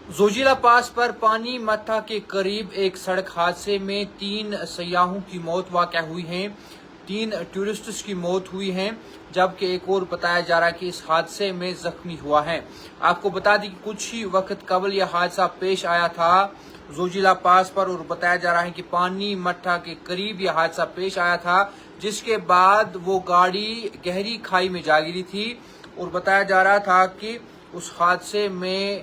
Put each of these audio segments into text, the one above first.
زوجیلا پاس پر پانی متھا کے قریب ایک سڑک حادثے میں 3 سیاحوں کی موت واقع ہوئی ہے۔ 3 ٹورسٹس کی موت ہوئی ہے، جبکہ ایک اور بتایا جا رہا ہے کہ اس حادثے میں زخمی ہوا ہے۔ آپ کو بتا دیں کہ کچھ ہی وقت قبل یہ حادثہ پیش آیا تھا زوجیلا پاس پر، اور بتایا جا رہا ہے کہ پانی مٹھا کے قریب یہ حادثہ پیش آیا تھا، جس کے بعد وہ گاڑی گہری کھائی میں جا گری تھی، اور بتایا جا رہا تھا کہ اس حادثے میں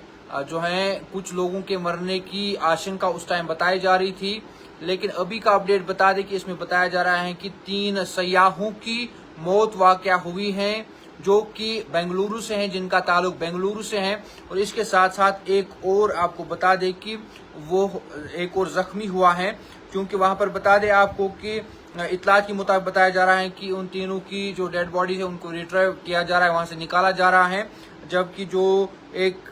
جو ہے کچھ لوگوں کے مرنے کی آشنکا اس ٹائم بتائی جا رہی تھی، لیکن ابھی کا اپڈیٹ بتا دیں کہ اس میں بتایا جا رہا ہے کہ 3 سیاحوں کی موت واقع ہوئی ہے جو کہ بنگلورو سے ہیں، جن کا تعلق بنگلورو سے ہے، اور اس کے ساتھ ساتھ ایک اور آپ کو بتا دیں کہ وہ ایک اور زخمی ہوا ہے، کیونکہ وہاں پر بتا دیں آپ کو کہ اطلاعات کے مطابق بتایا جا رہا ہے کہ ان تینوں کی جو ڈیڈ باڈی ہے ان کو ریٹرائیو کیا جا رہا ہے، وہاں سے نکالا جا رہا ہے، جبکہ جو ایک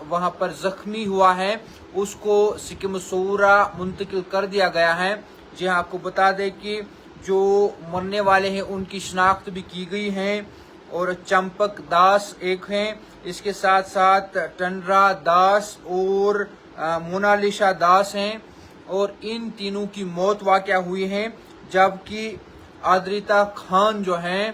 وہاں پر زخمی ہوا ہے اس کو سکم سورا منتقل کر دیا گیا ہے۔ جی ہاں، آپ کو بتا دیں کہ جو مرنے والے ہیں ان کی شناخت بھی کی گئی ہے، اور چمپک داس ایک ہیں، اس کے ساتھ ساتھ ٹنڈرا داس اور مونالیشا داس ہیں، اور ان تینوں کی موت واقع ہوئی ہے، جبکہ آدریتا خان جو ہیں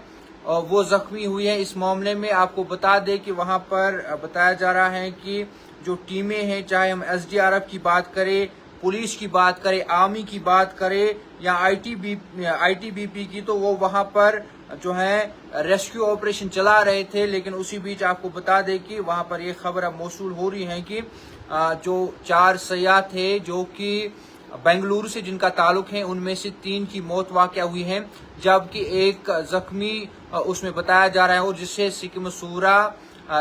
وہ زخمی ہوئی ہے۔ اس معاملے میں آپ کو بتا دیں کہ وہاں پر بتایا جا رہا ہے کہ جو ٹیمیں ہیں، چاہے ہم SDRF کی بات کریں، پولیس کی بات کریں، آرمی کی بات کریں یا ITBP کی، تو وہ وہاں پر جو ہے ریسکیو آپریشن چلا رہے تھے، لیکن اسی بیچ آپ کو بتا دیں کہ وہاں پر یہ خبر اب موصول ہو رہی ہے کہ جو 4 سیاح تھے جو کہ بنگلورو سے جن کا تعلق ہے، ان میں سے 3 کی موت واقع ہوئی ہے، جبکہ ایک زخمی اس میں بتایا جا رہا ہے، اور جسے سکم سورا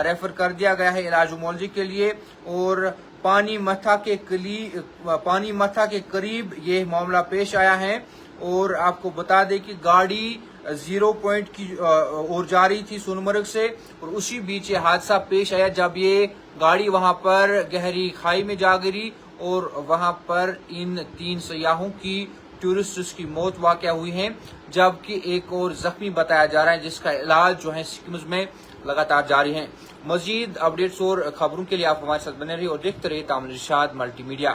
ریفر کر دیا گیا ہے علاج و معالجے کے لیے، اور پانی متھا کے قریب یہ معاملہ پیش آیا ہے۔ اور آپ کو بتا دیں کہ گاڑی 0 پوائنٹ کی اور جا رہی تھی سونمرگ سے، اور اسی بیچ یہ حادثہ پیش آیا جب یہ گاڑی وہاں پر گہری کھائی میں جا گری، اور وہاں پر ان 3 سیاحوں کی ٹورسٹس کی موت واقع ہوئی ہے، جبکہ ایک اور زخمی بتایا جا رہا ہے جس کا علاج جو ہے سکمز میں لگاتار جاری ہے۔ مزید اپڈیٹس اور خبروں کے لیے آپ ہمارے ساتھ بنے رہیے اور دیکھتے رہیے تامل ارشاد ملٹی میڈیا۔